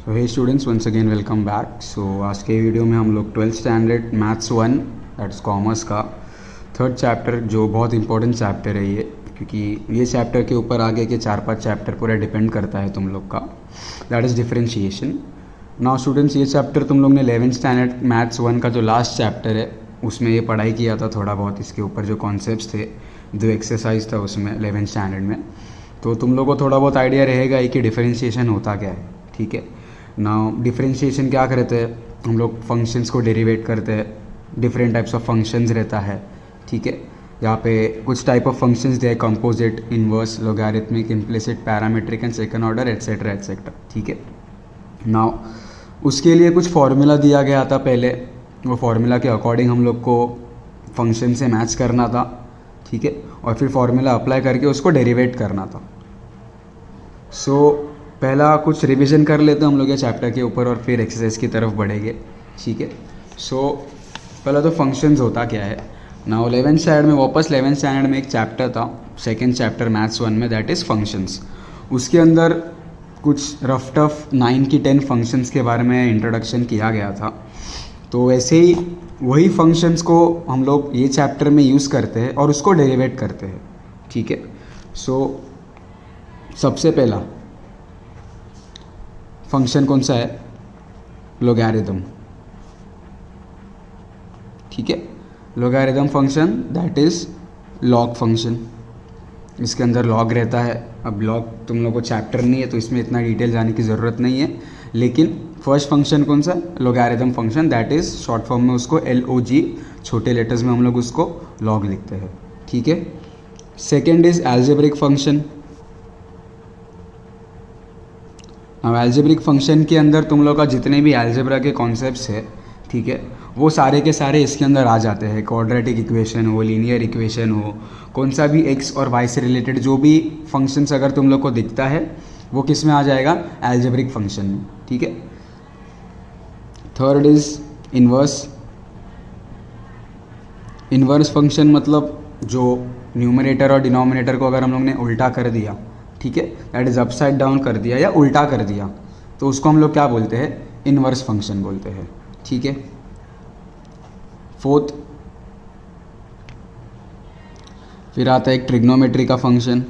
तो hey students, once again welcome back. So आज के वीडियो में हम लोग 12th standard maths 1 that's commerce का थर्ड चैप्टर, जो बहुत इंपॉर्टेंट चैप्टर है ये, क्योंकि ये चैप्टर के ऊपर आगे के 4-5 चैप्टर पूरा डिपेंड करता है तुम लोग का, that is differentiation. Now students, ये चैप्टर तुम लोग ने 11th स्टैंडर्ड मैथ्स 1 का जो लास्ट चैप्टर है उसमें ये पढ़ाई किया था थोड़ा बहुत। इसके ऊपर जो कॉन्सेप्ट्स थे, जो एक्सरसाइज था उसमें 11th स्टैंडर्ड में, तो तुम लोग को थोड़ा बहुत आइडिया रहेगा ही कि डिफरेंशिएशन होता क्या है। ठीक है, नाउ डिफरेंशिएशन क्या करते हैं, हम लोग फंक्शंस को डेरिवेट करते हैं, डिफरेंट टाइप्स ऑफ फंक्शंस रहता है। ठीक है, यहाँ पे कुछ टाइप ऑफ फंक्शंस दिया है, composite, inverse, logarithmic, implicit, parametric and second order etcetera etcetera. ठीक है, नाउ उसके लिए कुछ फॉर्मूला दिया गया था पहले, वो फार्मूला के अकॉर्डिंग हम लोग को फंक्शन से मैच करना था। ठीक है, और फिर फार्मूला अप्लाई करके उसको डेरिवेट करना था। सो पहला कुछ रिवीजन कर लेते हैं हम लोग ये चैप्टर के ऊपर और फिर एक्सरसाइज की तरफ बढ़ेंगे। ठीक है, सो पहला तो फंक्शंस होता क्या है। नाउ 11th स्टैंडर्ड में, वापस 11th स्टैंडर्ड में एक चैप्टर था, सेकेंड चैप्टर मैथ्स 1 में, दैट इज़ फंक्शंस। उसके अंदर कुछ रफ टफ 9 की 10 फंक्शंस के बारे में इंट्रोडक्शन किया गया था। तो वैसे ही वही फंक्शंस को हम लोग ये चैप्टर में यूज़ करते हैं और उसको डेरिवेट करते हैं। ठीक है, सो सबसे पहला फंक्शन कौन सा है, लोगैरिथम। ठीक है, logarithm function that is log function. इसके अंदर लॉग रहता है। अब लॉग तुम लोग को चैप्टर नहीं है तो इसमें इतना डिटेल जाने की ज़रूरत नहीं है, लेकिन फर्स्ट फंक्शन कौन सा, logarithm function, that is short form में उसको LOG, छोटे लेटर्स में हम लोग उसको लॉग लिखते हैं। ठीक है, सेकेंड इज़ एल्जेब्रिक फंक्शन। अब एल्जेब्रिक फंक्शन के अंदर तुम लोग का जितने भी एल्जेब्रा के कॉन्सेप्ट्स है, ठीक है, वो सारे के सारे इसके अंदर आ जाते हैं। क्वाड्रेटिक इक्वेशन हो, लीनियर इक्वेशन हो, कौन सा भी एक्स और वाई से रिलेटेड जो भी फंक्शंस अगर तुम लोग को दिखता है वो किस में आ जाएगा, एल्जेब्रिक फंक्शन में। ठीक है, third is inverse. Inverse function मतलब जो न्यूमरेटर और डिनोमिनेटर को अगर हम लोग ने उल्टा कर दिया, ठीक है, दैट इज़ अपसाइड डाउन कर दिया या उल्टा कर दिया, तो उसको हम लोग क्या बोलते हैं, इन्वर्स फंक्शन बोलते हैं। ठीक है, फोर्थ फिर आता है एक ट्रिग्नोमेट्री का फंक्शन।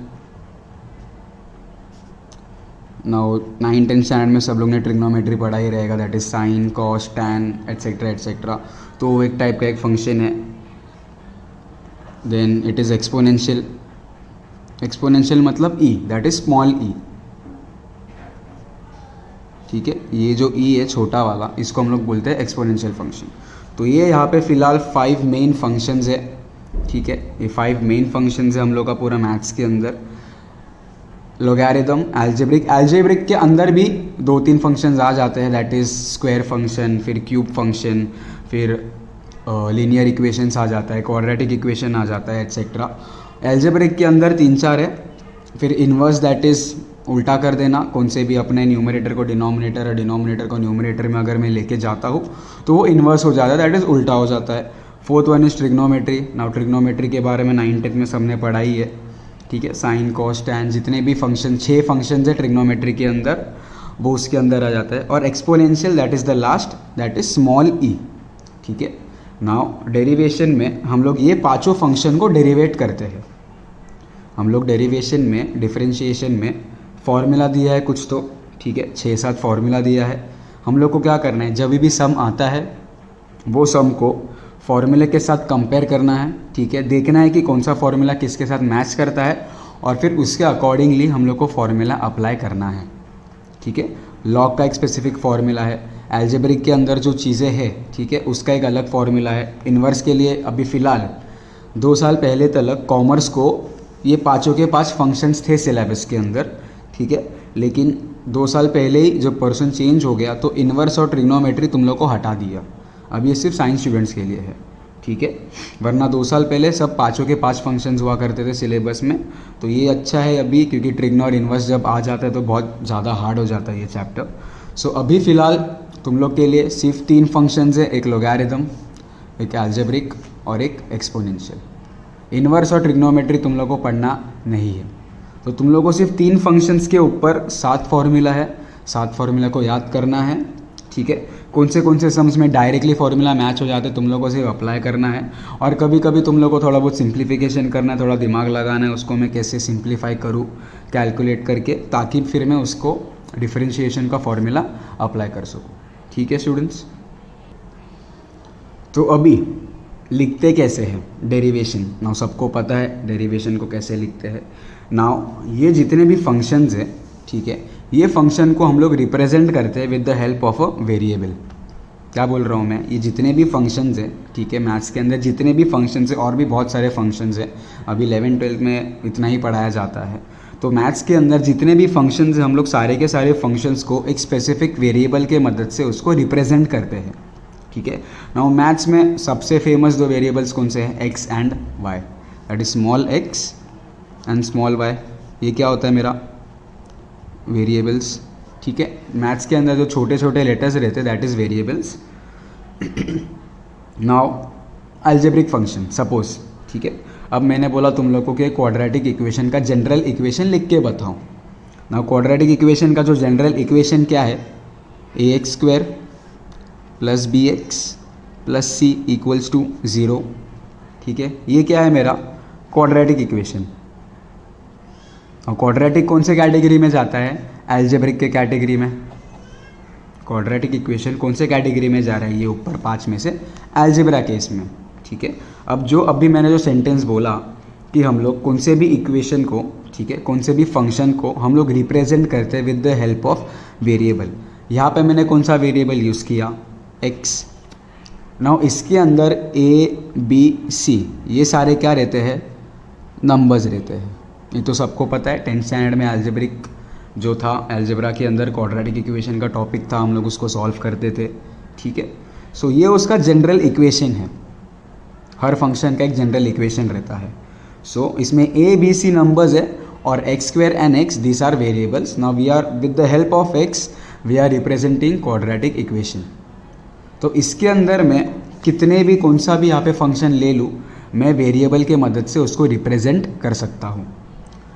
नाउ 9-10 स्टैंडर्ड में सब लोग ने ट्रिग्नोमेट्री पढ़ा ही रहेगा, that is sine, cos, tan etcetera etcetera. तो वो एक टाइप का एक फंक्शन है। Then it is exponential. Exponential मतलब e, that is small e. ठीक है, ये जो ई है छोटा वाला, इसको हम लोग बोलते हैं एक्सपोनेंशियल फंक्शन। तो ये यहाँ पे फिलहाल 5 मेन फंक्शंस है। ठीक है, ये 5 मेन फंक्शंस है हम लोग का पूरा मैथ्स के अंदर। लोगैरिथम, एल्जेब्रिक के अंदर भी 2-3 फंक्शंस आ जाते हैं, दैट इज़ स्क्वायर फंक्शन, फिर क्यूब फंक्शन, फिर लीनियर इक्वेशंस आ जाता है, क्वाड्रेटिक इक्वेशन आ जाता है एटसेट्रा। एल्जेब्रिक के अंदर 3-4 है। फिर इन्वर्स, दैट इज़ उल्टा कर देना, कौन से भी अपने न्यूमरेटर को डिनोमिनेटर और डिनोमिनेटर को न्यूमरेटर में अगर मैं लेके जाता हूँ तो वो इन्वर्स हो जाता है, दैट इज़ उल्टा हो जाता है। Fourth one is trigonometry. Now trigonometry के बारे में 9th में सबने पढ़ाई है। ठीक है, साइन, कॉस, टैन, जितने भी फंक्शन, 6 फंक्शन है ट्रिग्नोमेट्री के अंदर, वो उसके अंदर आ जाता है। और exponential, that is the last, that is small e. ठीक है, नाउ डेरिवेशन में हम लोग ये 5 फंक्शन को डेरिवेट करते हैं। हम लोग डेरिवेशन में, डिफरेंशिएशन में फॉर्मूला दिया है कुछ तो, ठीक है, 6-7 फॉर्मूला दिया है। हम लोग को क्या करना है, जब भी सम आता है वो सम को फॉर्मूले के साथ कंपेयर करना है। ठीक है, देखना है कि कौन सा फॉर्मूला किसके साथ मैच करता है और फिर उसके अकॉर्डिंगली हम लोग को फॉर्मूला अप्लाई करना है। ठीक है, लॉग का एक स्पेसिफिक फॉर्मूला है, एल्जेब्रिक के अंदर जो चीज़ें हैं, ठीक है, उसका एक अलग फॉर्मूला है। इन्वर्स के लिए अभी फ़िलहाल 2 साल पहले तक कॉमर्स को ये 5 के 5 फंक्शंस थे सिलेबस के अंदर। ठीक है, लेकिन 2 साल पहले ही जब पर्सन चेंज हो गया तो इन्वर्स और ट्रिग्नोमेट्री तुम लोग को हटा दिया। अब ये सिर्फ साइंस स्टूडेंट्स के लिए है। ठीक है, वरना 2 साल पहले सब 5 के 5 फंक्शंस हुआ करते थे सिलेबस में। तो ये अच्छा है अभी, क्योंकि ट्रिग्नो और इन्वर्स जब आ जाता है तो बहुत ज़्यादा हार्ड हो जाता है ये चैप्टर। सो अभी फ़िलहाल तुम लोग के लिए सिर्फ 3 फंक्शंस है, एक लोगैरिथम, एक एल्जेब्रिक और एक एक्सपोनेंशियल। इन्वर्स और ट्रिग्नोमेट्री तुम लोग को पढ़ना नहीं है। तो तुम लोग को सिर्फ 3 फंक्शंस के ऊपर 7 फॉर्मूला है, 7 फार्मूला को याद करना है, ठीक है। कौन से सम्स में डायरेक्टली फार्मूला मैच हो जाते हैं तुम लोगों को सिर्फ अप्लाई करना है, और कभी कभी तुम लोगों को थोड़ा बहुत सिंप्लीफिकेशन करना है, थोड़ा दिमाग लगाना है, उसको मैं कैसे सिंप्लीफाई करूँ कैलकुलेट करके, ताकि फिर मैं उसको डिफरेंशिएशन का फार्मूला अप्लाई कर सकूँ, ठीक है स्टूडेंट्स। तो अभी लिखते कैसे हैं डेरिवेशन, नाउ सबको पता है डेरिवेशन को कैसे लिखते हैं। नाउ ये जितने भी फंक्शंस हैं, ठीक है, ये फंक्शन को हम लोग रिप्रेजेंट करते हैं with the help of a variable. क्या बोल रहा हूँ मैं, ये जितने भी फंक्शंस हैं, ठीक है, मैथ्स के अंदर जितने भी फंक्शंस हैं, और भी बहुत सारे फंक्शंस हैं, अभी 11th-12th में इतना ही पढ़ाया जाता है। तो मैथ्स के अंदर जितने भी फंक्शंस हैं, हम लोग सारे के सारे फंक्शंस को एक स्पेसिफिक वेरिएबल के मदद से उसको रिप्रेजेंट करते हैं, ठीक है। नाउ मैथ्स में सबसे फेमस 2 वेरिएबल्स कौन से हैं, x and y, that is small x and small y. ये क्या होता है मेरा वेरिएबल्स, ठीक है। मैथ्स के अंदर जो छोटे छोटे लेटर्स रहते हैं that is variables. Now algebraic function suppose, ठीक है, अब मैंने बोला तुम लोगों को क्वाड्रेटिक इक्वेशन का जनरल इक्वेशन लिख के बताओ। नाउ क्वाड्रेटिक इक्वेशन का जो जनरल इक्वेशन क्या है, ax² + bx + c = 0, ठीक है। ये क्या है मेरा क्वाड्रेटिक इक्वेशन। और क्वाड्रेटिक कौन से कैटेगरी में जाता है, अलजेब्रिक के कैटेगरी में। क्वाड्रेटिक इक्वेशन कौन से कैटेगरी में जा रहा है, ये ऊपर 5 में से अलजेब्रा केस में, ठीक है। अब जो अभी मैंने जो सेंटेंस बोला कि हम लोग कौन से भी इक्वेशन को, ठीक है, कौन से भी फंक्शन को हम लोग रिप्रेजेंट करते हैं with the help of variable. यहाँ पे मैंने कौन सा वेरिएबल यूज़ किया, एक्स। नाउ इसके अंदर a b c ये सारे क्या रहते हैं, नंबर्स रहते हैं। ये तो सबको पता है, 10th स्टैंडर्ड में अलजेब्रिक जो था, अलजेब्रा के अंदर क्वाड्रेटिक इक्वेशन का टॉपिक था, हम लोग उसको सॉल्व करते थे, ठीक है। सो ये उसका जनरल इक्वेशन है, हर फंक्शन का एक जनरल इक्वेशन रहता है। सो इसमें a b c नंबर्स है और x² and x these are variables. Now we are with the help of x we are representing quadratic equation. तो इसके अंदर मैं कितने भी कौन सा भी यहाँ पे फंक्शन ले लूँ, मैं वेरिएबल के मदद से उसको रिप्रेजेंट कर सकता हूँ।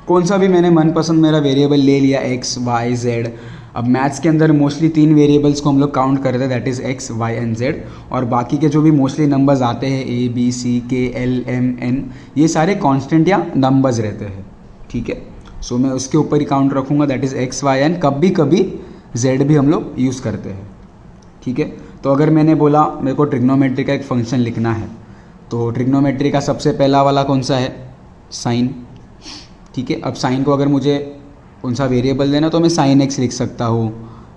कौन सा भी मैंने मनपसंद मेरा वेरिएबल ले लिया, x y z। अब मैथ्स के अंदर मोस्टली 3 वेरिएबल्स को हम लोग काउंट करते हैं, that is x y and z, और बाकी के जो भी मोस्टली नंबर्स आते हैं a b c k l m n, ये सारे कांस्टेंट या नंबर्स रहते हैं, ठीक है। सो मैं उसके ऊपर ही काउंट रखूँगा, that is x y n, कभी कभी z भी हम लोग यूज़ करते हैं, ठीक है। तो अगर मैंने बोला मेरे को ट्रिग्नोमेट्री का एक फंक्शन लिखना है, तो ट्रिग्नोमेट्री का सबसे पहला वाला कौन सा है, साइन, ठीक है। अब साइन को अगर मुझे कौन सा वेरिएबल देना, तो मैं साइन एक्स लिख सकता हूँ,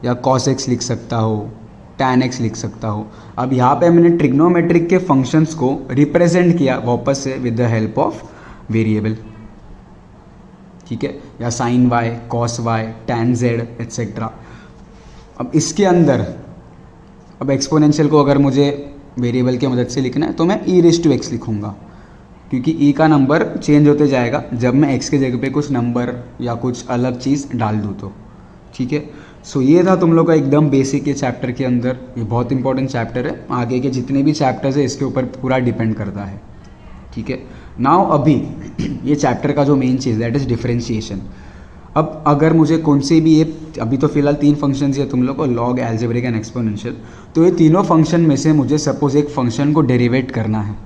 या कॉस एक्स लिख सकता हूँ, टैन एक्स लिख सकता हूँ। अब यहाँ पे मैंने ट्रिग्नोमेट्रिक के फंक्शंस को रिप्रेजेंट किया वापस से with the help of variable, ठीक है, या sine y, cos y, tan z etcetera. अब इसके अंदर अब एक्सपोनेंशियल को अगर मुझे वेरिएबल की मदद से लिखना है, तो मैं e⁻x लिखूँगा, क्योंकि e का नंबर चेंज होते जाएगा जब मैं x के जगह पे कुछ नंबर या कुछ अलग चीज़ डाल दूँ तो, ठीक है। सो ये था तुम लोग का एकदम बेसिक ये चैप्टर के अंदर। ये बहुत इंपॉर्टेंट चैप्टर है, आगे के जितने भी चैप्टर्स है इसके ऊपर पूरा डिपेंड करता है, ठीक है। नाउ अभी ये चैप्टर का जो main cheese that is differentiation. अब अगर मुझे कौन से भी ये, अभी तो फिलहाल 3 फंक्शंस है तुम लोग को, लॉग, अलजेब्रिक एंड एक्सपोनेंशियल, तो ये तीनों फंक्शन में से मुझे सपोज एक फंक्शन को डेरिवेट करना है,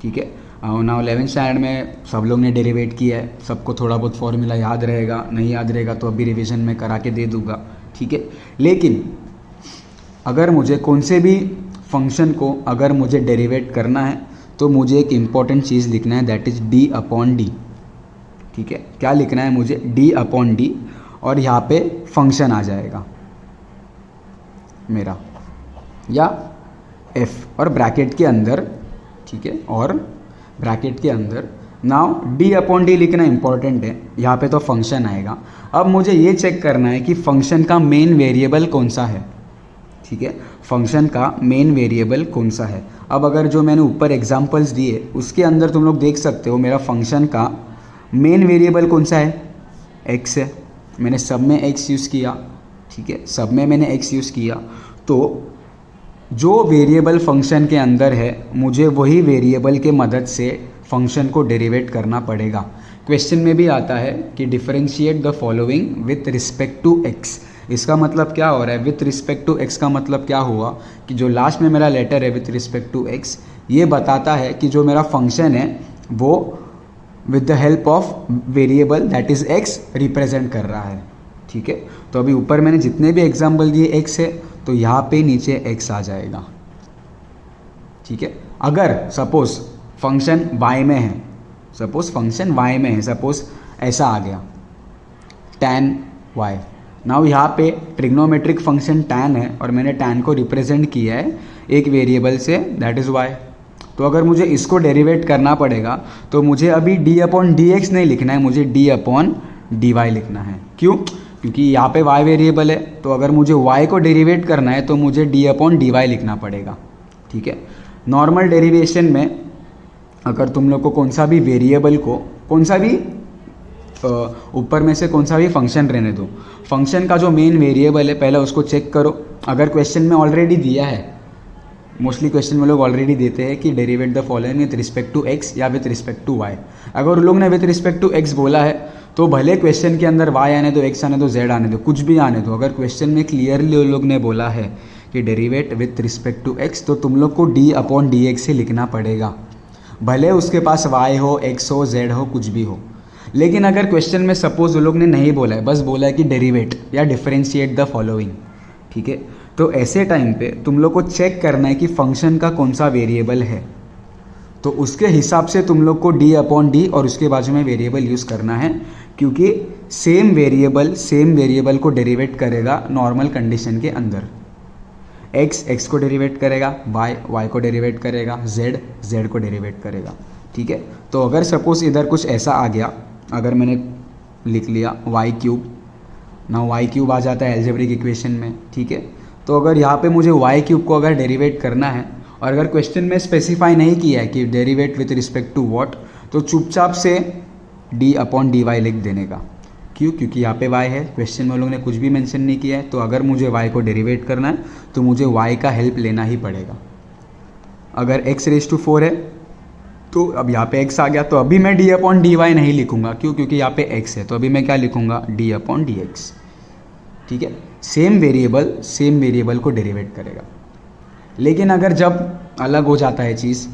ठीक है। नाउ 11th स्टैंडर्ड में सब लोग ने डेरिवेट किया है, सबको थोड़ा बहुत फॉर्मूला याद रहेगा, नहीं याद रहेगा तो अभी रिवीजन में करा के दे दूंगा, ठीक है। लेकिन अगर मुझे कौन से भी फंक्शन को अगर मुझे डेरिवेट करना है, तो मुझे एक इम्पॉर्टेंट चीज़ लिखना है, दैट इज़ d/d, ठीक है। क्या लिखना है मुझे, d/d, और यहाँ पे फंक्शन आ जाएगा मेरा, या f, और ब्रैकेट के अंदर, ठीक है, और ब्रैकेट के अंदर नाउ d/d लिखना इंपॉर्टेंट है, यहाँ पे तो फंक्शन आएगा। अब मुझे ये चेक करना है कि फंक्शन का मेन वेरिएबल कौन सा है, ठीक है, फंक्शन का मेन वेरिएबल कौन सा है। अब अगर जो मैंने ऊपर एग्जांपल्स दिए उसके अंदर तुम लोग देख सकते हो मेरा फंक्शन का मेन वेरिएबल कौन सा है, x है। मैंने सब में x यूज़ किया, ठीक है, सब में मैंने x यूज़ किया, तो जो वेरिएबल फंक्शन के अंदर है मुझे वही वेरिएबल के मदद से फंक्शन को डेरिवेट करना पड़ेगा। क्वेश्चन में भी आता है कि differentiate the following with respect to x, इसका मतलब क्या हो रहा है, विथ रिस्पेक्ट टू एक्स का मतलब क्या हुआ कि जो लास्ट में मेरा लेटर है विथ रिस्पेक्ट टू एक्स, ये बताता है कि जो मेरा फंक्शन है वो with the help of variable that is x represent कर रहा है। ठीक है, तो अभी ऊपर मैंने जितने भी एग्जाम्पल दिए एक्स है, तो यहाँ पे नीचे एक्स आ जाएगा। ठीक है, अगर सपोज फंक्शन y में है, सपोज फंक्शन y में है, सपोज ऐसा आ गया tan y, नाउ यहाँ पे ट्रिग्नोमेट्रिक फंक्शन tan है और मैंने tan को रिप्रेजेंट किया है एक variable say that is y। तो अगर मुझे इसको डेरिवेट करना पड़ेगा तो मुझे अभी d/dx नहीं लिखना है, मुझे d/dy लिखना है। क्यों? क्योंकि यहाँ पे y वेरिएबल है, तो अगर मुझे y को डेरिवेट करना है तो मुझे d/dy लिखना पड़ेगा। ठीक है, नॉर्मल डेरिवेशन में अगर तुम लोग को कौन सा भी वेरिएबल को, कौन सा भी ऊपर में से कौन सा भी फंक्शन रहने दो, फंक्शन का जो मेन वेरिएबल है पहले उसको चेक करो। अगर क्वेश्चन में ऑलरेडी दिया है, मोस्टली क्वेश्चन में लोग ऑलरेडी देते हैं कि derivate the following with respect to x या विथ रिस्पेक्ट टू वाई। अगर उन लोग ने विथ रिस्पेक्ट टू एक्स बोला है तो भले क्वेश्चन के अंदर वाई आने दो, एक्स आने दो, जेड आने दो, कुछ भी आने दो, अगर क्वेश्चन में क्लियरली उन लोग ने बोला है कि derivate with respect to x, तो तुम लोग को d/dx से लिखना पड़ेगा, भले उसके पास y हो, x हो, z हो, कुछ भी हो। लेकिन अगर क्वेश्चन में सपोज वो लोग ने नहीं बोला है, बस बोला है कि डेरिवेट या डिफरेंशिएट द फॉलोइंग, ठीक है, तो ऐसे टाइम पे तुम लोग को चेक करना है कि फंक्शन का कौन सा वेरिएबल है, तो उसके हिसाब से तुम लोग को d/d और उसके बाजू में वेरिएबल यूज़ करना है, क्योंकि सेम वेरिएबल को डेरिवेट करेगा नॉर्मल कंडीशन के अंदर। x को डेरिवेट करेगा, y को डेरिवेट करेगा, z को डेरिवेट करेगा। ठीक है, तो अगर सपोज इधर कुछ ऐसा आ गया, अगर मैंने लिख लिया y3, ना y3 आ जाता है एल्जेब्रिक इक्वेशन में। ठीक है, तो अगर यहाँ पे मुझे y3 को अगर डेरिवेट करना है और अगर क्वेश्चन में स्पेसिफाई नहीं किया है कि derivate with respect to what, तो चुपचाप से d/dy लिख देने का। क्यों? क्योंकि यहाँ पे y है, क्वेश्चन में लोगों ने कुछ भी मेंशन नहीं किया है, तो अगर मुझे y को डेरिवेट करना है तो मुझे y का हेल्प लेना ही पड़ेगा। अगर x⁴ है तो अब यहाँ पे x आ गया, तो अभी मैं d/dy नहीं लिखूंगा। क्यों? क्योंकि यहाँ पे x है, तो अभी मैं क्या लिखूंगा, d/dx। ठीक है, सेम वेरिएबल को डेरिवेट करेगा। लेकिन अगर जब अलग हो जाता है चीज़,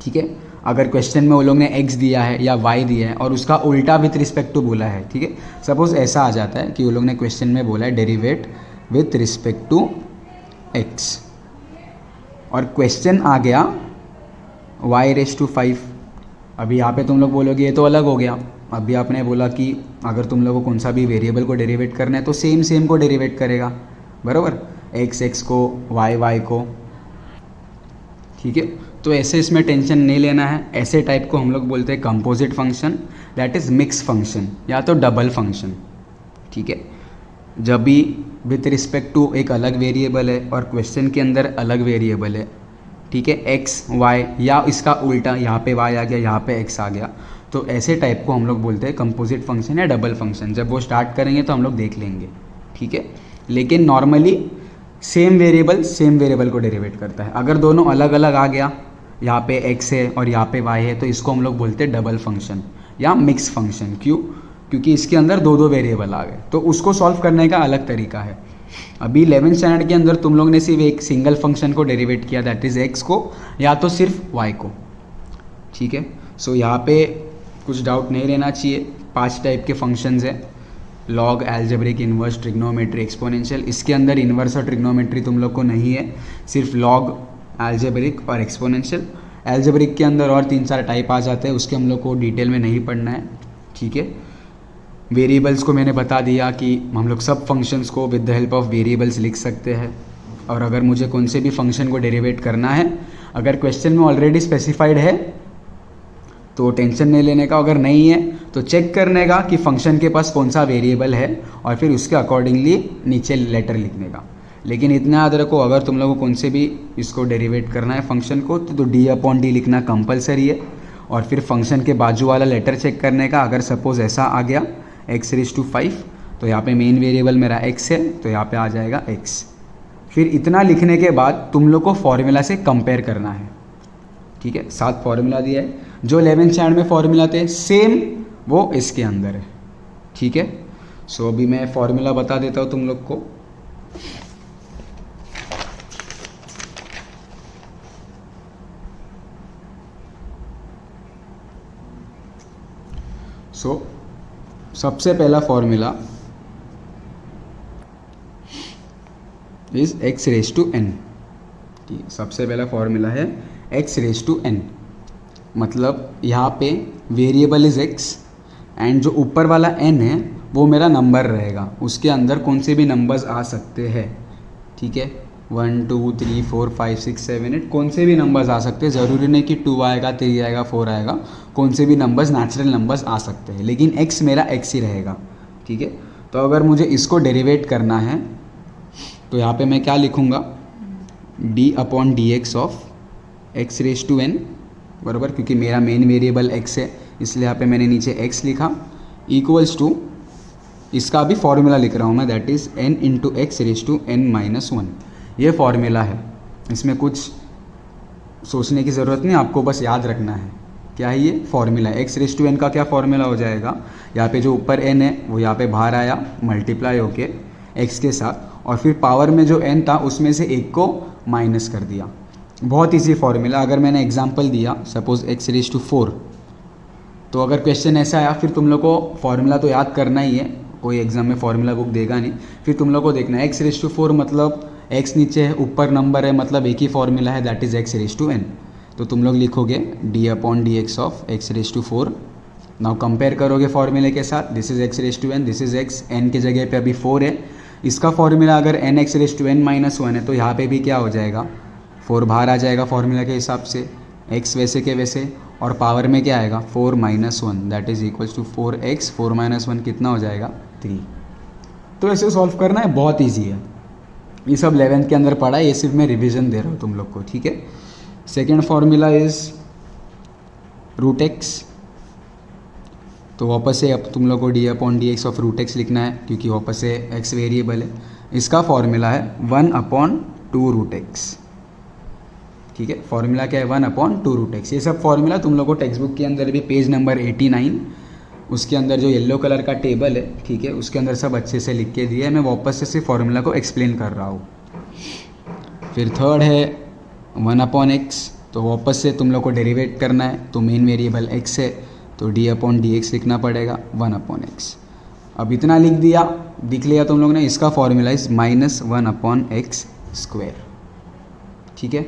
ठीक है, अगर क्वेश्चन में वो लोग ने x दिया है या y दिया है और उसका उल्टा विथ रिस्पेक्ट टू बोला है, ठीक है, सपोज ऐसा आ जाता है कि वो लोग ने क्वेश्चन में बोला है derivate with respect to x और क्वेश्चन आ गया y⁵ अभी यहाँ पे तुम लोग बोलोगे ये तो अलग हो गया। अभी आपने बोला कि अगर तुम लोगों को कौन सा भी वेरिएबल को डेरिवेट करना है तो सेम को डेरिवेट करेगा, बराबर, x को, y को। ठीक है, तो ऐसे इसमें टेंशन नहीं लेना है। ऐसे टाइप को हम लोग बोलते हैं composite function, that is mix function या तो डबल फंक्शन। ठीक है, जब भी विथ रिस्पेक्ट टू एक अलग वेरिएबल है और क्वेश्चन के अंदर अलग वेरिएबल है, ठीक है, x y या इसका उल्टा, यहाँ पे y आ गया, यहाँ पे x आ गया, तो ऐसे टाइप को हम लोग बोलते हैं कंपोजिट फंक्शन या डबल फंक्शन। जब वो स्टार्ट करेंगे तो हम लोग देख लेंगे। ठीक है, लेकिन नॉर्मली सेम वेरिएबल को डेरिवेट करता है। अगर दोनों अलग अलग आ गया, यहाँ पे x है और यहाँ पे y है, तो इसको हम लोग बोलते हैं डबल फंक्शन या मिक्स फंक्शन। क्यों? क्योंकि इसके अंदर दो वेरिएबल आ गए, तो उसको सॉल्व करने का अलग तरीका है। अभी 11th स्टैंडर्ड के अंदर तुम लोग ने सिर्फ एक सिंगल फंक्शन को डेरिवेट किया, दैट इज़ x को या तो सिर्फ y को। ठीक है, सो यहाँ पे कुछ डाउट नहीं रहना चाहिए। 5 टाइप के फंक्शंस है, log, algebraic, inverse, trigonometry, exponential. इसके अंदर इन्वर्स और ट्रिग्नोमेट्री तुम लोग को नहीं है, सिर्फ लॉग, एल्जेब्रिक और एक्सपोनेंशियल। एल्जेब्रिक के अंदर और 3-4 टाइप आ जाते हैं, उसके हम लोग को डिटेल में नहीं पढ़ना है। ठीक है, वेरिएबल्स को मैंने बता दिया कि हम लोग सब फंक्शंस को with the help of variables लिख सकते हैं। और अगर मुझे कौन से भी फंक्शन को डेरिवेट करना है, अगर क्वेश्चन में ऑलरेडी स्पेसिफाइड है तो टेंशन नहीं लेने का, अगर नहीं है तो चेक करने का कि फंक्शन के पास कौन सा वेरिएबल है और फिर उसके अकॉर्डिंगली नीचे लेटर लिखने का। लेकिन इतना याद रखो, अगर तुम लोगों को कौन से भी इसको डेरिवेट करना है फंक्शन को, तो d/d लिखना कंपलसरी है। और फिर फंक्शन के बाजू वाला लेटर चेक करने का। अगर सपोज ऐसा आ गया x⁵, तो यहाँ पे मेन वेरिएबल मेरा x है, तो यहाँ पे आ जाएगा x। फिर इतना लिखने के बाद तुम लोग को फॉर्मूला से कंपेयर करना है। ठीक है, 7 फॉर्मूला दिया है, जो 11th स्टैंडर्ड में फॉर्मूला थे सेम वो इसके अंदर है। ठीक है, सो अभी मैं फॉर्मूला बता देता हूँ तुम लोग को। सो सबसे पहला formula is x raise to n. सबसे पहला फॉर्मूला है एक्स रेज टू एन, मतलब यहाँ पे वेरिएबल इज एक्स एंड जो ऊपर वाला n है वो मेरा नंबर रहेगा, उसके अंदर कौन से भी नंबर्स आ सकते हैं, ठीक है। 1 2 3 4 5 6 7 8 कौन से भी नंबर्स आ सकते हैं, ज़रूरी नहीं कि 2 आएगा 3 आएगा 4 आएगा, कौन से भी नंबर्स नेचुरल नंबर्स आ सकते हैं, लेकिन x मेरा x ही रहेगा, ठीक है। तो अगर मुझे इसको डेरिवेट करना है तो यहाँ पे मैं क्या लिखूँगा, d upon d x of x raise to n, बराबर, क्योंकि मेरा मेन वेरिएबल x है इसलिए यहाँ पे मैंने नीचे x लिखा, इक्वल्स टू इसका भी फॉर्मूला लिख रहा हूँ मैं, that is n into x raise to n minus 1। ये फॉर्मूला है, इसमें कुछ सोचने की ज़रूरत नहीं, आपको बस याद रखना है क्या है ये फॉर्मूला है। एक्स रेज टू एन का क्या फॉर्मूला हो जाएगा, यहाँ पे जो ऊपर n है वो यहाँ पे बाहर आया मल्टीप्लाई होके x के साथ, और फिर पावर में जो n था उसमें से एक को माइनस कर दिया। बहुत ईजी फॉर्मूला। अगर मैंने एग्जांपल दिया सपोज एक्स रेज टू 4, तो अगर क्वेश्चन ऐसा आया फिर तुम लोग को फॉर्मूला तो याद करना ही है, कोई एग्जाम में फॉर्मूला बुक देगा नहीं, फिर तुम लोग को देखना है एक्स रेज टू 4 मतलब x नीचे है ऊपर नंबर है, मतलब एक ही फॉर्मूला है, that is x raise to n। तो तुम लोग लिखोगे d upon d x of x raise to 4। Now compare करोगे फॉर्मूले के साथ, this is x raise to n, this is x, n की जगह पे अभी 4 है, इसका फॉर्मूला अगर n x raise to n minus 1 है तो यहाँ पे भी क्या हो जाएगा, 4 बाहर आ जाएगा फॉर्मूला के हिसाब से, x वैसे के वैसे, और पावर में क्या आएगा 4 minus 1, that is equals to 4x, 4 minus 1 कितना हो जाएगा 3। तो ऐसे सॉल्व करना है, बहुत ईजी है, ये सब 11th के अंदर पढ़ा है, ये सिर्फ मैं रिवीजन दे रहा हूँ तुम लोग को, ठीक है। Second formula is root x, तो वापस से अब तुम लोग को d upon d x of root x लिखना है, क्योंकि वापस से एक्स वेरिएबल है। इसका फॉर्मूला है 1 अपॉन 2 रूट एक्स, ठीक है। फॉर्मूला क्या है 1 अपॉन 2 रूट एक्स। ये सब फॉर्मूला तुम लोग को टेक्स्ट बुक के अंदर भी पेज नंबर 89 उसके अंदर जो येलो कलर का टेबल है, ठीक है, उसके अंदर सब अच्छे से लिख के दिया है, मैं वापस से सिर्फ फॉर्मूला को एक्सप्लेन कर रहा हूँ। फिर थर्ड है 1 अपॉन एक्स, तो वापस से तुम लोग को डेरिवेट करना है, तो मेन वेरिएबल x है तो d अपॉन डी एक्स लिखना पड़ेगा 1 अपॉन एक्स। अब इतना लिख दिया, लिख लिया तुम लोग ने, इसका formula is minus 1 upon x square, ठीक है।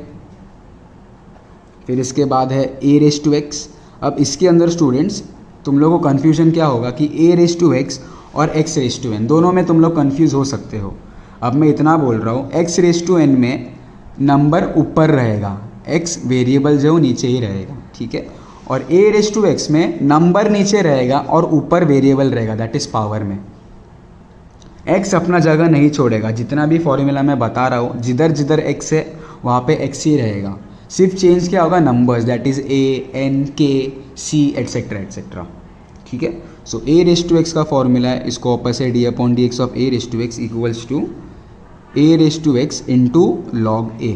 फिर इसके बाद है a रेज टू एक्स। अब इसके अंदर स्टूडेंट्स तुम लोगों को कन्फ्यूजन क्या होगा कि a रेज टू एक्स और x रेज टू n दोनों में तुम लोग कन्फ्यूज हो सकते हो। अब मैं इतना बोल रहा हूँ, x रेज टू n में नंबर ऊपर रहेगा, x वेरिएबल जो नीचे ही रहेगा, ठीक है, और a रेज टू x में नंबर नीचे रहेगा और ऊपर वेरिएबल रहेगा, दैट इज पावर में। x अपना जगह नहीं छोड़ेगा, जितना भी फॉर्मूला मैं बता रहा हूँ जिधर जिधर x है वहाँ पे x ही रहेगा, सिर्फ चेंज क्या होगा numbers, that is a n k c etcetera etcetera, ठीक है। So a raise to x का फॉर्मूला है, इसको वापस है d upon d x of a raise to x equals to a raise to x into log a,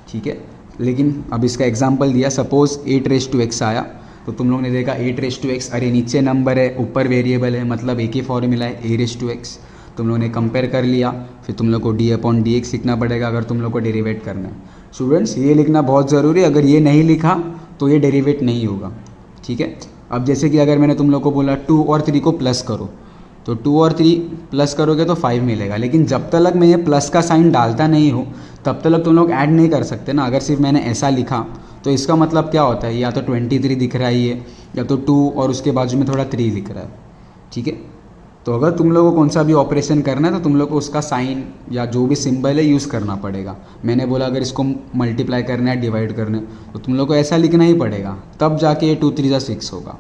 ठीक है। लेकिन अब इसका एग्जांपल दिया, सपोज 8 रेज टू एक्स आया तो तुम लोग ने देखा 8 रेज टू एक्स, अरे नीचे नंबर है ऊपर वेरिएबल है, मतलब एक ही फॉर्मूला है a रेज टू एक्स। तुम लोग ने कंपेयर कर लिया, फिर तुम लोग को d अपॉन डी एक्स लिखना पड़ेगा अगर तुम लोग को डेरिवेट करना है। स्टूडेंट्स ये लिखना बहुत ज़रूरी है, अगर ये नहीं लिखा तो ये डेरिवेट नहीं होगा, ठीक है। अब जैसे कि अगर मैंने तुम लोग को बोला 2 और 3 को प्लस करो, तो 2 और 3 प्लस करोगे तो 5 मिलेगा, लेकिन जब तक मैं ये प्लस का साइन डालता नहीं हूँ तब तक तुम लोग ऐड नहीं कर सकते ना। अगर सिर्फ मैंने ऐसा लिखा तो इसका मतलब क्या होता है, या तो 23 दिख रहा है ये, या तो 2 और उसके बाजू में थोड़ा 3 दिख रहा है, ठीक है। तो अगर तुम लोगों को कौन सा भी ऑपरेशन करना है तो तुम लोग को उसका साइन या जो भी सिंबल है यूज़ करना पड़ेगा। मैंने बोला अगर इसको मल्टीप्लाई करना है डिवाइड करना है तो तुम लोग को ऐसा लिखना ही पड़ेगा, तब जाके ये 2 3 जा 6 होगा।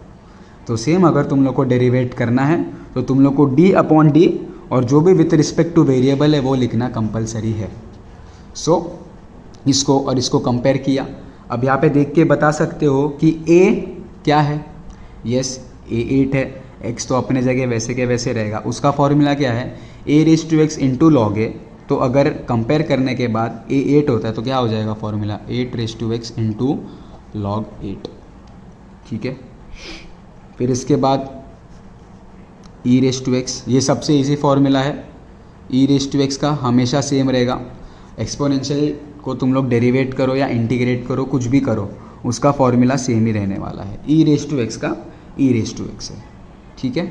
तो सेम अगर तुम लोग को डेरिवेट करना है तो तुम लोग को d अपॉन डी और जो भी विथ रिस्पेक्ट टू वेरिएबल है वो लिखना कंपलसरी है। सो इसको और इसको कंपेयर किया, अब यहाँ पे देख के बता सकते हो कि a क्या है, यस a 8 है, x तो अपने जगह वैसे के वैसे रहेगा, उसका फॉर्मूला क्या है a raise to x into log a. तो अगर कंपेयर करने के बाद a 8 होता है तो क्या हो जाएगा formula 8 raise to x into log 8, ठीक है। फिर इसके बाद ई रेस टू एक्स, ये सबसे इजी फॉर्मूला है। ई रेस टू एक्स का हमेशा सेम रहेगा। एक्सपोनेंशियल को तुम लोग डेरिवेट करो या इंटीग्रेट करो, कुछ भी करो, उसका फॉर्मूला सेम ही रहने वाला है। ई रेस टू एक्स का ई रेस टू एक्स है, ठीक है।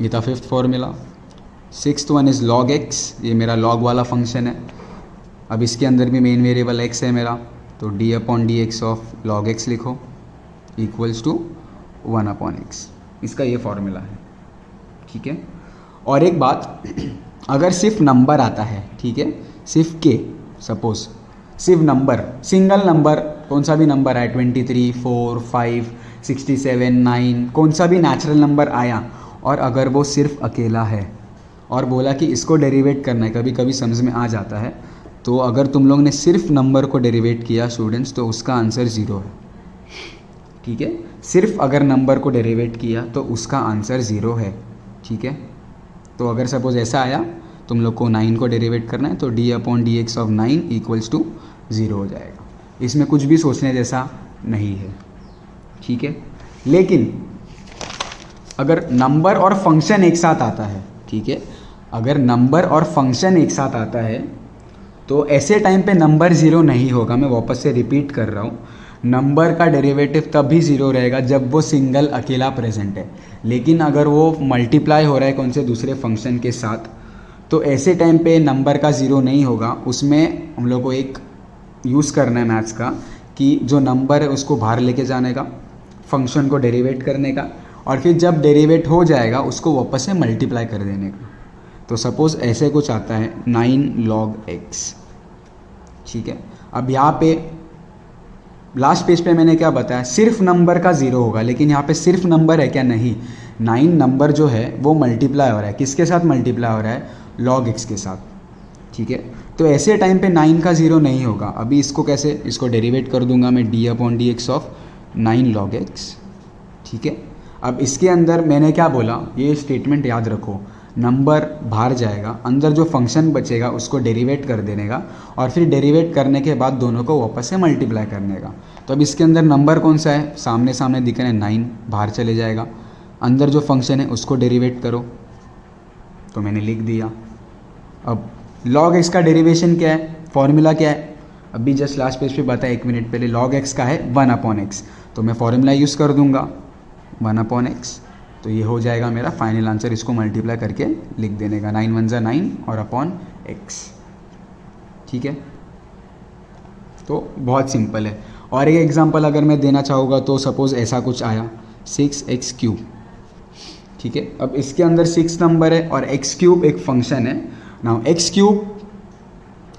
ये था fifth formula. Sixth one is log x, ये मेरा लॉग वाला फंक्शन है। अब इसके अंदर भी मेन वेरिएबल एक्स है मेरा, तो d upon d x of log x लिखो इक्वल्स टू 1 अपॉन एक्स, इसका ये फॉर्मूला है, ठीक है। और एक बात, अगर सिर्फ नंबर आता है, ठीक है, सिर्फ के, सपोज सिर्फ नंबर, सिंगल नंबर, कौन सा भी नंबर आए, 23, 4, 5, 67, 9, कौन सा भी नेचुरल नंबर आया, और अगर वो सिर्फ अकेला है और बोला कि इसको डेरिवेट करना है, कभी कभी समझ में आ जाता है, तो अगर तुम लोग ने सिर्फ नंबर को डेरिवेट किया स्टूडेंट्स, तो उसका आंसर 0 है, ठीक है। सिर्फ अगर नंबर को डेरिवेट किया तो उसका आंसर 0 है, ठीक है। तो अगर सपोज ऐसा आया, तुम लोग को 9 को डेरिवेट करना है, तो d upon d x of 9 equals to 0 हो जाएगा। इसमें कुछ भी सोचने जैसा नहीं है, ठीक है। लेकिन अगर नंबर और फंक्शन एक साथ आता है, ठीक है, अगर नंबर और फंक्शन एक साथ आता है, तो ऐसे टाइम पे नंबर 0 नहीं होगा। मैं वापस से रिपीट कर रहा हूँ, नंबर का डेरिवेटिव तभी 0 रहेगा जब वो सिंगल अकेला प्रेजेंट है। लेकिन अगर वो मल्टीप्लाई हो रहा है कौन से दूसरे फंक्शन के साथ, तो ऐसे टाइम पे नंबर का 0 नहीं होगा। उसमें हम लोग को एक यूज़ करना है मैथ्स का, कि जो नंबर है उसको बाहर लेके जाने का, फंक्शन को डेरिवेट करने का, और फिर जब डेरिवेट हो जाएगा उसको वापस से मल्टीप्लाई कर देने का। तो सपोज़ ऐसे कुछ आता है 9 log x, ठीक है। अब यहाँ पे लास्ट पेज पे मैंने क्या बताया, सिर्फ नंबर का 0 होगा, लेकिन यहाँ पे सिर्फ नंबर है क्या, नहीं। 9 नंबर जो है वो मल्टीप्लाई हो रहा है, किसके साथ मल्टीप्लाई हो रहा है, log x के साथ, ठीक है। तो ऐसे टाइम पे 9 का 0 नहीं होगा। अभी इसको कैसे, इसको डेरिवेट कर दूंगा मैं D upon d x of 9 log x, ठीक है। अब इसके अंदर मैंने क्या बोला, ये स्टेटमेंट याद रखो, नंबर बाहर जाएगा, अंदर जो फंक्शन बचेगा उसको डेरिवेट कर देने का, और फिर डेरिवेट करने के बाद दोनों को वापस से मल्टीप्लाई करने का। तो अब इसके अंदर नंबर कौन सा है, सामने सामने दिख रहे हैं 9, बाहर चले जाएगा, अंदर जो फंक्शन है उसको डेरिवेट करो, तो मैंने लिख दिया। अब log x का डेरिवेशन क्या है, फॉर्मूला क्या है, अभी जस्ट लास्ट पेज पे बताया 1 मिनट पहले। log x का है 1 अपॉन एक्स, तो मैं फॉर्मूला यूज़ कर दूंगा 1 अपॉन एक्स, तो ये हो जाएगा मेरा फाइनल आंसर। इसको मल्टीप्लाई करके लिख देने का, 9 1 9 और अपॉन एक्स, ठीक है। तो बहुत सिंपल है। और एक एग्जांपल अगर मैं देना चाहूँगा, तो सपोज़ ऐसा कुछ आया 6x क्यूब, ठीक है। अब इसके अंदर 6 नंबर है और x क्यूब एक फंक्शन है। नाउ x क्यूब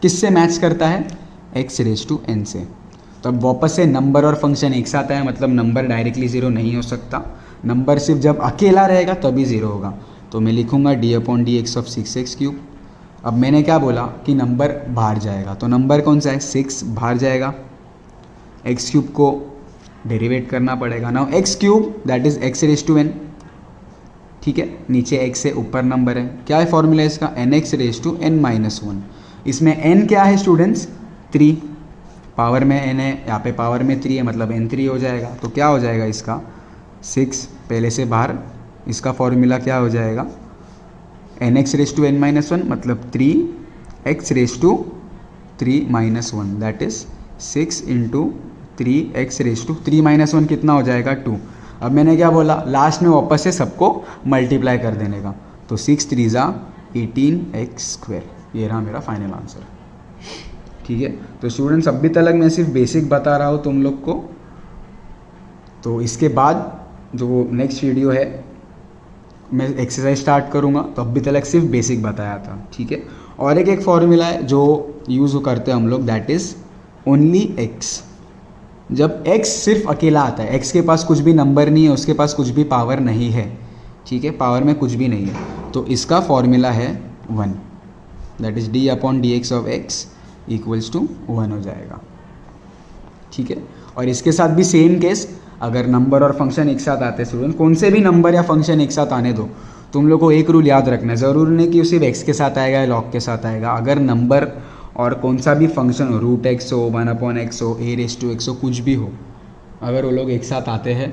किससे मैच करता है, x रेज टू n से। तो अब वापस से नंबर और फंक्शन एक साथ आया, मतलब नंबर डायरेक्टली 0 नहीं हो सकता, नंबर सिर्फ जब अकेला रहेगा तभी 0 होगा। तो मैं लिखूंगा D upon d x of 6x cube. अब मैंने क्या बोला कि नंबर बाहर जाएगा, तो नंबर कौन सा है, 6 बाहर जाएगा, x क्यूब को डेरिवेट करना पड़ेगा। Now x cube that is x raise to n, ठीक है, नीचे x से ऊपर नंबर है। क्या है फॉर्मूला इसका, nx raise to n minus 1। इसमें n क्या है स्टूडेंट्स, 3, पावर में n है, यहाँ पे पावर में 3 है, मतलब n3 हो जाएगा। तो क्या हो जाएगा इसका, 6 पहले से बाहर, इसका फॉर्मूला क्या हो जाएगा, nx raise to n minus 1, मतलब 3x raise to 3 minus 1, that is 6 into 3x raise to 3 minus 1 कितना हो जाएगा, 2। अब मैंने क्या बोला, लास्ट में वापस से सबको मल्टीप्लाई कर देने का, तो 6 3 ज़ा 18x², ये रहा मेरा फाइनल आंसर, ठीक है। तो स्टूडेंट्स अभी तक मैं सिर्फ बेसिक बता रहा हूँ तुम लोग को, तो इसके बाद जो नेक्स्ट वीडियो है मैं एक्सरसाइज स्टार्ट करूँगा, तो अभी तक सिर्फ बेसिक बताया था, ठीक है। और एक फॉर्मूला है जो यूज़ करते हैं हम लोग, दैट इज़ ओनली x। जब x सिर्फ अकेला आता है, x के पास कुछ भी नंबर नहीं है, उसके पास कुछ भी पावर नहीं है, ठीक है, पावर में कुछ भी नहीं है, तो इसका फॉर्मूला है 1, that is d upon d x of x equals to 1 हो जाएगा, ठीक है। और इसके साथ भी सेम केस, अगर नंबर और फंक्शन एक साथ आते हैं स्टूडेंट, कौन से भी नंबर या फंक्शन एक साथ आने दो, तुम लोग को एक रूल याद रखना है, ज़रूरी नहीं कि सिर्फ x के साथ आएगा या log के साथ आएगा। अगर नंबर और कौन सा भी फंक्शन हो, रूट एक्स हो, 1 अपॉन एक्स हो, a रेज टू x हो, कुछ भी हो, अगर वो लोग एक साथ आते हैं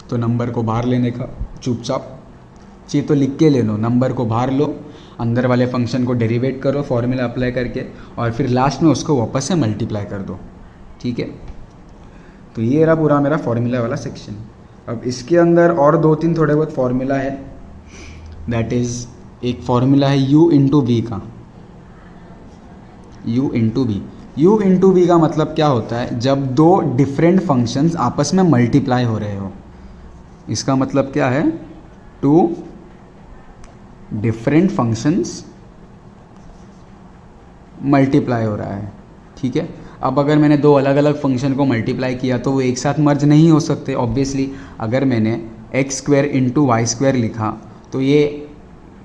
तो नंबर को बाहर लेने का चुपचाप, चाहिए तो लिख के ले लो, नंबर को बाहर लो, अंदर वाले फंक्शन को डेरिवेट करो फॉर्मूला अप्लाई करके, और फिर लास्ट में उसको वापस से मल्टीप्लाई कर दो, ठीक है। तो ये रहा पूरा मेरा फॉर्मूला वाला सेक्शन। अब इसके अंदर और 2-3 थोड़े बहुत फॉर्मूला है, दैट इज़ एक फॉर्मूला है u इंटू वी का। u इंटू वी का मतलब क्या होता है, जब दो डिफरेंट फंक्शंस आपस में मल्टीप्लाई हो रहे हो। इसका मतलब क्या है, टू डिफरेंट फंक्शंस मल्टीप्लाई हो रहा है, ठीक है। अब अगर मैंने दो अलग अलग फंक्शन को मल्टीप्लाई किया तो वो एक साथ मर्ज नहीं हो सकते ऑब्वियसली। अगर मैंने x square into y square लिखा तो ये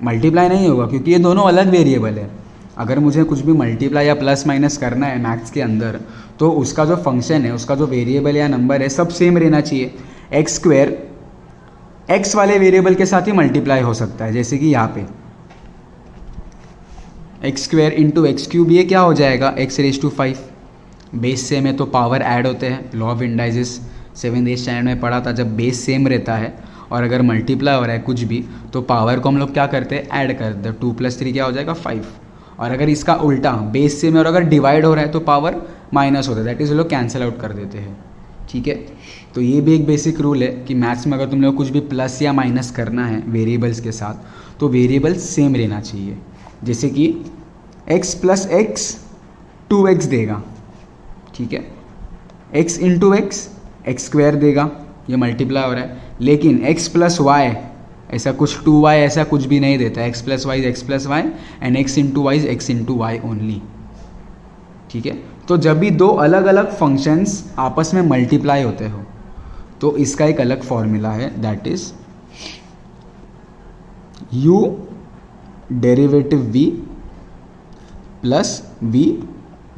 मल्टीप्लाई नहीं होगा, क्योंकि ये दोनों अलग वेरिएबल है। अगर मुझे कुछ भी मल्टीप्लाई या प्लस माइनस करना है मैथ्स के अंदर, तो उसका जो फंक्शन है, उसका जो वेरिएबल या नंबर है, सब सेम रहना चाहिए। एक्स स्क्वायर एक्स वाले वेरिएबल के साथ ही मल्टीप्लाई हो सकता है, जैसे कि यहाँ पे x square into x cube, ये क्या हो जाएगा, x raise to 5। Base same है तो पावर ऐड होते हैं, law of indices 7th standard में पढ़ा था। जब बेस सेम रहता है और अगर मल्टीप्लाई हो रहा है कुछ भी, तो पावर को हम लोग क्या करते हैं, ऐड करते हैं। 2 + 3 क्या हो जाएगा, 5। और अगर इसका उल्टा बेस सेम है और अगर डिवाइड हो रहा है तो पावर माइनस होता है, दैट इज़ लोग कैंसिल आउट कर देते हैं, ठीक है। तो ये भी एक बेसिक रूल है कि मैथ्स में अगर तुम लोग कुछ भी प्लस या माइनस करना है वेरिएबल्स के साथ, तो वेरिएबल सेम रहना चाहिए। जैसे कि x + x 2x देगा, ठीक है। x into x x square देगा, ये मल्टीप्लाई हो रहा है। लेकिन x + y ऐसा कुछ 2y ऐसा कुछ भी नहीं देता, x + y x + y and x into y x into y only, ठीक है। तो जब भी दो अलग अलग फंक्शंस आपस में मल्टीप्लाई होते हो तो इसका एक अलग फॉर्मूला है, that is u derivative v plus v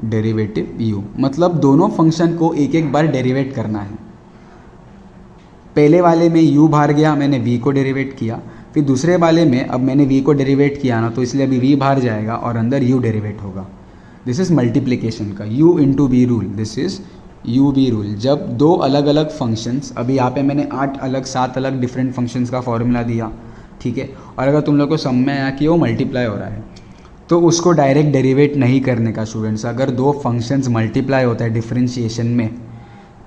derivative u। मतलब दोनों फंक्शन को एक एक बार डेरिवेट करना है। पहले वाले में u बाहर गया, मैंने v को डेरिवेट किया, फिर दूसरे वाले में अब मैंने v को डेरिवेट किया ना, तो इसलिए अभी v बाहर जाएगा और अंदर u डेरिवेट होगा। दिस इज़ मल्टीप्लिकेशन का u into v rule, this is u v rule. जब दो अलग अलग फंक्शंस, अभी यहाँ पे मैंने 7 अलग डिफरेंट फंक्शंस का फॉर्मूला दिया, ठीक है। और अगर तुम लोग को समझ में आया कि वो मल्टीप्लाई हो रहा है, तो उसको डायरेक्ट डेरिवेट नहीं करने का स्टूडेंट्स। अगर दो फंक्शंस मल्टीप्लाई होता है डिफरेंशिएशन में,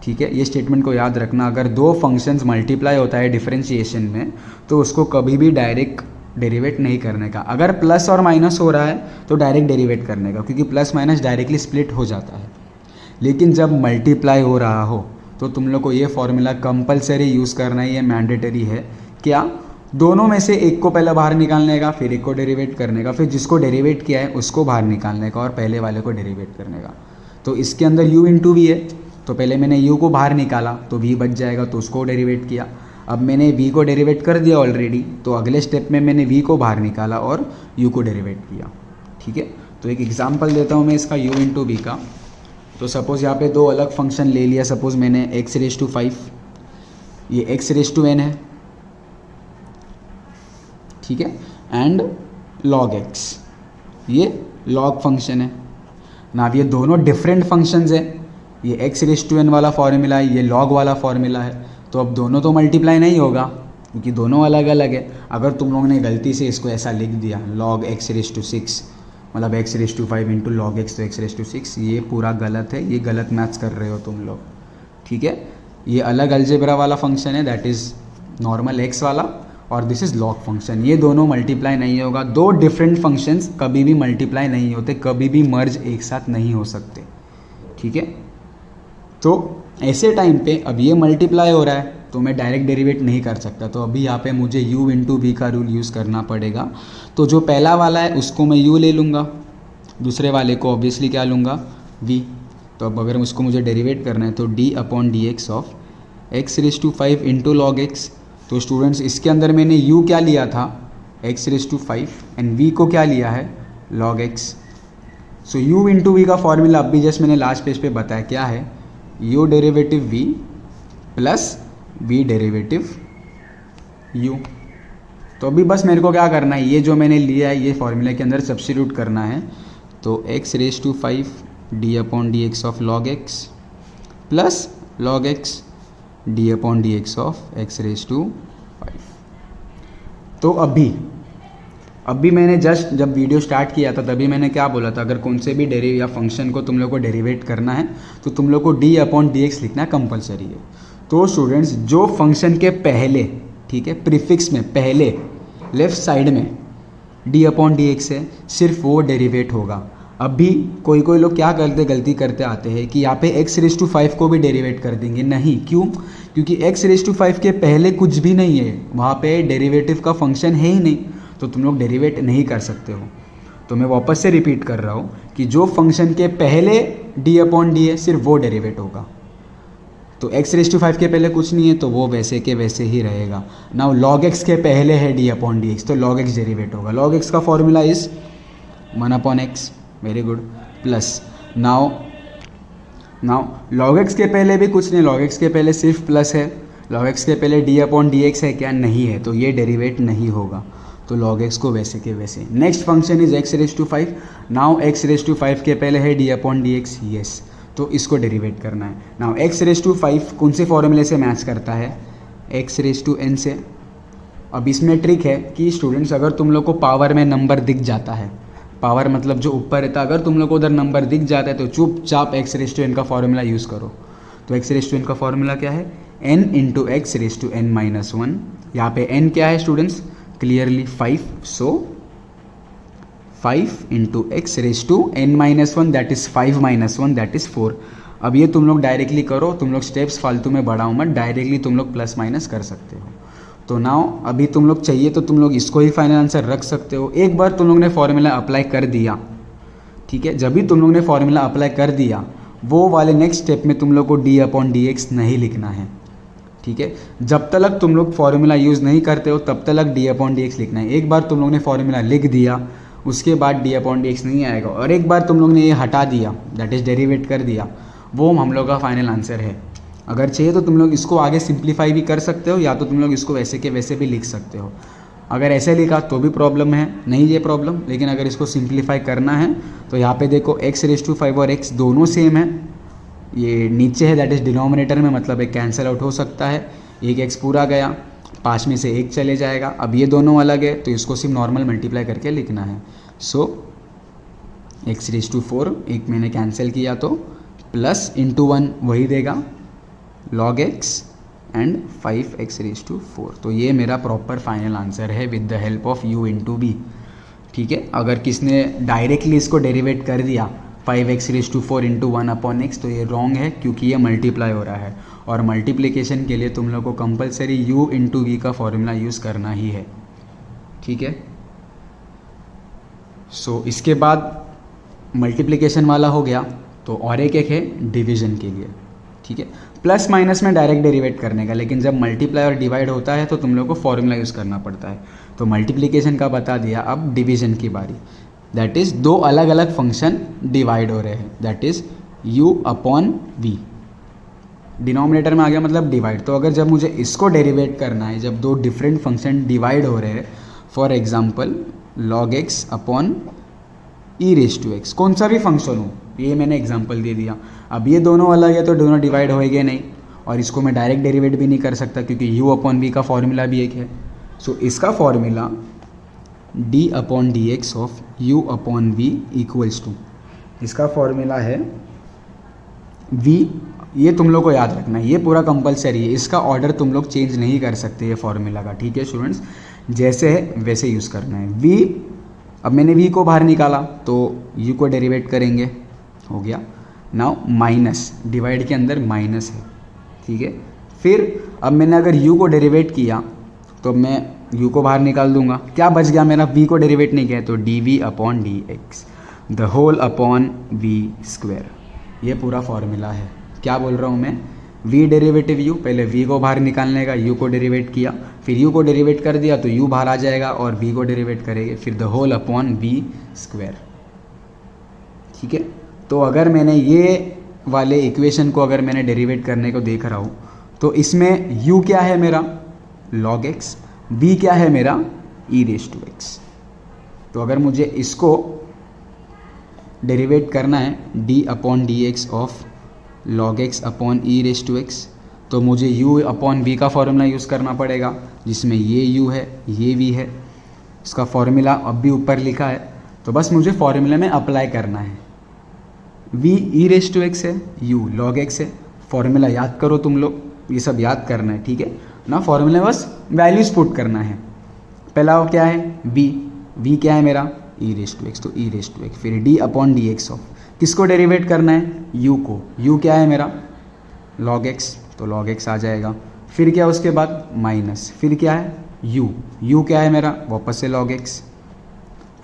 ठीक है, ये स्टेटमेंट को याद रखना, अगर दो फंक्शंस मल्टीप्लाई होता है डिफरेंशिएशन में, तो उसको कभी भी डायरेक्ट डेरिवेट नहीं करने का। अगर प्लस और माइनस हो रहा है तो डायरेक्ट डेरिवेट करने का, क्योंकि प्लस माइनस डायरेक्टली स्प्लिट हो जाता है। लेकिन जब मल्टीप्लाई हो रहा हो तो तुम लोग को ये फॉर्मूला कंपलसरी यूज़ करना ही है, मैंडेटरी है। क्या, दोनों में से एक को पहले बाहर निकालने का, फिर एक को डेरिवेट करने का, फिर जिसको डेरिवेट किया है उसको बाहर निकालने का और पहले वाले को डेरिवेट करने का। तो इसके अंदर u इंटू वी है, तो पहले मैंने u को बाहर निकाला तो v बच जाएगा, तो उसको डेरिवेट किया। अब मैंने v को डेरिवेट कर दिया ऑलरेडी, तो अगले स्टेप में मैंने v को बाहर निकाला और u को डेरिवेट किया, ठीक है। तो एक एग्जांपल देता हूँ मैं इसका u इंटू वी का। तो सपोज़ यहाँ पे दो अलग फंक्शन ले लिया, सपोज़ मैंने x रेज टू 5, ये x रेज टू n है, ठीक है, एंड log x, ये log फंक्शन है ना। ये दोनों डिफरेंट फंक्शंस है, ये x रेज टू n वाला फॉर्मूला है, ये log वाला फॉर्मूला है। तो अब दोनों तो मल्टीप्लाई नहीं होगा क्योंकि दोनों अलग अलग है। अगर तुम लोगों ने गलती से इसको ऐसा लिख दिया log x रेज टू 6, मतलब x raise to 5 into log x, तो x रेज टू 6, ये पूरा गलत है, ये गलत मैथ्स कर रहे हो तुम लोग, ठीक है। ये अलग अलजेब्रा वाला फंक्शन है, दैट इज़ नॉर्मल x वाला, और दिस इज़ log फंक्शन। ये दोनों मल्टीप्लाई नहीं होगा। दो डिफरेंट फंक्शंस कभी भी मल्टीप्लाई नहीं होते, कभी भी मर्ज एक साथ नहीं हो सकते, ठीक है। तो ऐसे टाइम पे अब ये मल्टीप्लाई हो रहा है तो मैं डायरेक्ट डेरिवेट नहीं कर सकता, तो अभी यहाँ पे मुझे u इंटू वी का रूल यूज़ करना पड़ेगा। तो जो पहला वाला है उसको मैं u ले लूँगा, दूसरे वाले को ऑब्वियसली क्या लूँगा, v। तो अब अगर उसको मुझे डेरिवेट करना है तो d/dx of x raise to 5 into log x। तो स्टूडेंट्स इसके अंदर मैंने u क्या लिया था, x raise to 5, and v को क्या लिया है, log x। So u into v का फॉर्मूला अभी जस्ट मैंने लास्ट पेज पे बताया, क्या है, u derivative v plus v derivative u। तो अभी बस मेरे को क्या करना है, ये जो मैंने लिया है ये फॉर्मूले के अंदर सब्स्टिट्यूट करना है। तो x raise to 5 d/dx of log x plus log x d/dx of x raise to 5। तो अभी मैंने जस्ट जब वीडियो स्टार्ट किया था तभी मैंने क्या बोला था, अगर कौन से भी डेरिव या फंक्शन को तुम लोग को डेरिवेट करना है तो तुम लोग को d/dx लिखना कंपलसरी है। तो स्टूडेंट्स जो फंक्शन के पहले, ठीक है, प्रीफिक्स में पहले लेफ्ट साइड में d/dx है, सिर्फ वो डेरिवेट होगा। अभी कोई लोग क्या गलती करते आते हैं कि यहाँ पे x⁵ को भी डेरिवेट कर देंगे। नहीं, क्यों? क्योंकि x⁵ के पहले कुछ भी नहीं है, वहाँ पे डेरिवेटिव का फंक्शन है ही नहीं, तो तुम लोग डेरिवेट नहीं कर सकते हो। तो मैं वापस से रिपीट कर रहा हूँ कि जो फंक्शन के पहले d/d है सिर्फ वो डेरिवेट होगा। तो x⁵ के पहले कुछ नहीं है तो वो वैसे के वैसे ही रहेगा। नाउ log x के पहले है d/dx तो log x डेरिवेट होगा। log x का formula is 1/x, very good, plus now log x के पहले भी कुछ नहीं, log x के पहले सिर्फ प्लस है, log x के पहले d/dx है क्या? नहीं है, तो ये डेरिवेट नहीं होगा। तो log x को वैसे के वैसे। Next function is x⁵। Now x⁵ के पहले है d/dx, यस, तो इसको डेरिवेट करना है। नाउ x⁵ कौन से फॉर्मूले से मैच करता है? x⁴n से। अब इसमें ट्रिक है कि स्टूडेंट्स अगर तुम लोग को पावर में नंबर दिख जाता है, पावर मतलब जो ऊपर रहता है, अगर तुम लोग को उधर नंबर दिख जाता है तो चुपचाप x⁵n का फॉर्मूला यूज़ करो। तो x⁵n का फॉर्मूला क्या है? n × x⁻n−1। यहाँ पे n क्या है students? Clearly 5, so 5 × x⁻n−1 that is 5 - 1 that is 4। अब ये तुम लोग डायरेक्टली करो, तुम लोग स्टेप्स फालतू में बढ़ाओ मत, डायरेक्टली तुम लोग प्लस माइनस कर सकते हो। तो नाउ अभी तुम लोग चाहिए तो तुम लोग इसको ही फाइनल आंसर रख सकते हो। एक बार तुम लोग ने फॉर्मूला अप्लाई कर दिया, ठीक है, जब भी तुम लोग ने फॉर्मूला अप्लाई कर दिया वो वाले नेक्स्ट स्टेप में तुम लोग को d/dx नहीं लिखना है, ठीक है। जब तक तुम लोग फॉर्मूला यूज़ नहीं करते हो तब तक d/dx लिखना है। एक बार तुम लोग ने फॉर्मूला लिख दिया उसके बाद d/dx नहीं आएगा, और एक बार तुम लोग ने ये हटा दिया दैट इज़ डेरिवेट कर दिया, वो हम लोग का फाइनल आंसर है। अगर चाहिए तो तुम लोग इसको आगे सिंप्लीफाई भी कर सकते हो, या तो तुम लोग इसको वैसे के वैसे भी लिख सकते हो। अगर ऐसे लिखा तो भी प्रॉब्लम है, नहीं ये प्रॉब्लम, लेकिन अगर इसको सिंप्लीफाई करना है तो यहाँ पे देखो x⁵ और x दोनों सेम है, ये नीचे है दैट इज़ डिनोमिनेटर में, मतलब एक कैंसिल आउट हो सकता है, एक x पूरा गया, 5 में से 1 चले जाएगा। अब ये दोनों अलग है तो इसको सिर्फ नॉर्मल मल्टीप्लाई करके लिखना है। सो x⁴, एक मैंने कैंसिल किया तो प्लस × 1 वही देगा log x एंड 5x⁴। तो ये मेरा प्रॉपर फाइनल आंसर है with the help of u × v, ठीक है। अगर किसने डायरेक्टली इसको डेरिवेट कर दिया 5x⁴ × 1/x तो ये रॉन्ग है, क्योंकि ये मल्टीप्लाई हो रहा है, और मल्टीप्लिकेशन के लिए तुम लोग को कंपलसरी u × v का फॉर्मूला यूज़ करना ही है, ठीक है। सो इसके बाद मल्टीप्लिकेशन वाला हो गया, तो और एक है डिवीजन के लिए, ठीक है। प्लस माइनस में डायरेक्ट डेरिवेट करने का, लेकिन जब मल्टीप्लाई और डिवाइड होता है तो तुम लोग को फॉर्मूला यूज़ करना पड़ता है। तो मल्टीप्लिकेशन का बता दिया, अब डिवीजन की बारी, दैट इज़ दो अलग अलग फंक्शन डिवाइड हो रहे हैं, दैट इज़ u/v, डिनोमिनेटर में आ गया मतलब डिवाइड। तो अगर जब मुझे इसको डेरिवेट करना है, जब दो डिफरेंट फंक्शन डिवाइड हो रहे हैं, फॉर एग्जांपल log x/e⁻x, कौन सा भी फंक्शन हो, ये मैंने एग्जांपल दे दिया। अब ये दोनों अलग है तो दोनों डिवाइड होएंगे नहीं, और इसको मैं डायरेक्ट डेरिवेट भी नहीं कर सकता क्योंकि u/v का फॉर्मूला भी एक है। सो इसका formula d/dx of u/v equals to, इसका फॉर्मूला है v, ये तुम लोग को याद रखना है, ये पूरा कंपलसरी है, इसका ऑर्डर तुम लोग चेंज नहीं कर सकते ये फॉर्मूला का, ठीक है स्टूडेंट्स, जैसे है वैसे यूज़ करना है। v, अब मैंने v को बाहर निकाला तो u को डेरिवेट करेंगे, हो गया। नाउ माइनस, डिवाइड के अंदर माइनस है, ठीक है। फिर अब मैंने अगर u को डेरिवेट किया तो मैं u को बाहर निकाल दूंगा, क्या बच गया मेरा, v को डेरिवेट नहीं किया तो dv/dx the whole upon v², ये पूरा फॉर्मूला है। क्या बोल रहा हूँ मैं, v डेरिवेटिव u, पहले v को बाहर निकालने का, u को डेरिवेट किया, फिर u को डेरिवेट कर दिया तो u बाहर आ जाएगा और v को डेरिवेट करेंगे, फिर द होल अपॉन v², ठीक है। तो अगर मैंने ये वाले इक्वेशन को अगर मैंने डेरिवेट करने को देख रहा हूँ तो इसमें u क्या है मेरा log x, v क्या है मेरा e⁻x। तो अगर मुझे इसको डेरिवेट करना है d/dx ऑफ log x/e⁻x, तो मुझे u अपॉन v का फॉर्मूला यूज़ करना पड़ेगा, जिसमें ये u है, ये v है। इसका फॉर्मूला अब भी ऊपर लिखा है, तो बस मुझे फॉर्मूले में अप्लाई करना है। v e raise to x है, u log x है। फॉर्मूला याद करो तुम लोग, ये सब याद करना है, ठीक है ना। फॉर्मूले में बस वैल्यूज पुट करना है। पहला वो क्या है, v क्या है मेरा, e रेस टू x, तो e रेस टू x। फिर d upon d x of, किसको डेरिवेट करना है, u को। u क्या है मेरा, log x, तो log x आ जाएगा। फिर क्या उसके बाद माइनस, फिर क्या है u क्या है मेरा, वापस से log x।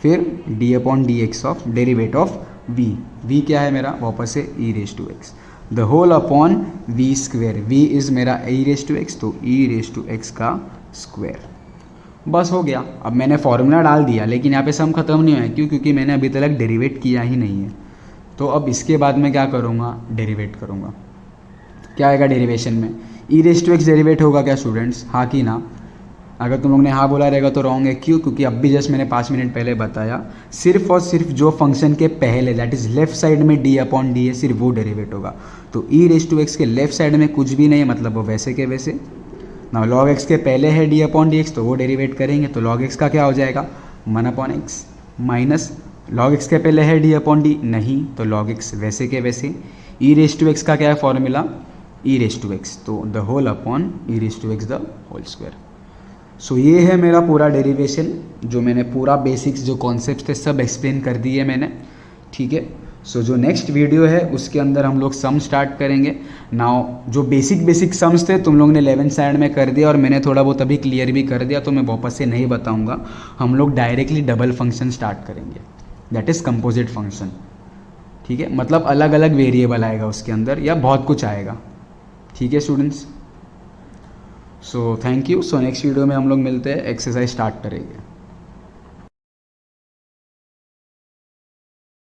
फिर d upon d x of derivate of v क्या है मेरा, वापस से e raise to x, the whole upon v square. v is मेरा e रेस टू x, तो e रेस टू x का स्क्वेयर। बस हो गया। अब मैंने फॉर्मूला डाल दिया, लेकिन यहाँ पे सम खत्म नहीं हुआ है, क्यों, क्योंकि मैंने अभी तक डेरिवेट किया ही नहीं है। तो अब इसके बाद मैं क्या करूँगा, डेरिवेट करूँगा। क्या आएगा डेरिवेशन में, e raise to x derivate होगा क्या स्टूडेंट्स, हाँ कि ना। अगर तुम लोग ने हाँ बोला रहेगा तो रॉन्ग है, क्यों, क्योंकि अब भी जस्ट मैंने 5 मिनट पहले बताया, सिर्फ और सिर्फ जो फंक्शन के पहले दैट इज़ लेफ्ट साइड में d अपॉन डी है, सिर्फ वो डेरिवेट होगा। तो e रेस टू x के लेफ्ट साइड में कुछ भी नहीं है, मतलब वो वैसे के वैसे ना। log x के पहले है d अपॉन डी एक्स, तो वो डेरिवेट करेंगे, तो log x का क्या हो जाएगा 1 upon x, minus log x के पहले है d अपॉन डी, नहीं, तो log x वैसे के वैसे। e रेस टू x का क्या है formula, e raise to x, तो the whole upon e raise to x the whole square. So ये है मेरा पूरा डेरिवेशन, जो मैंने पूरा बेसिक्स जो कॉन्सेप्ट थे सब एक्सप्लेन कर दिए मैंने, ठीक है। सो जो नेक्स्ट वीडियो है उसके अंदर हम लोग सम स्टार्ट करेंगे। नाउ जो बेसिक सम्स थे तुम लोग ने 11th स्टैंडर्ड में कर दिया, और मैंने थोड़ा बहुत अभी क्लियर भी कर दिया, तो मैं वापस से नहीं बताऊंगा। हम लोग डायरेक्टली डबल फंक्शन स्टार्ट करेंगे, दैट इज़ कंपोजिट फंक्शन, ठीक है। मतलब अलग अलग वेरिएबल आएगा उसके अंदर, या बहुत कुछ आएगा, ठीक है students. So thank you. So next video में हम लोग मिलते हैं, एक्सरसाइज स्टार्ट करेंगे।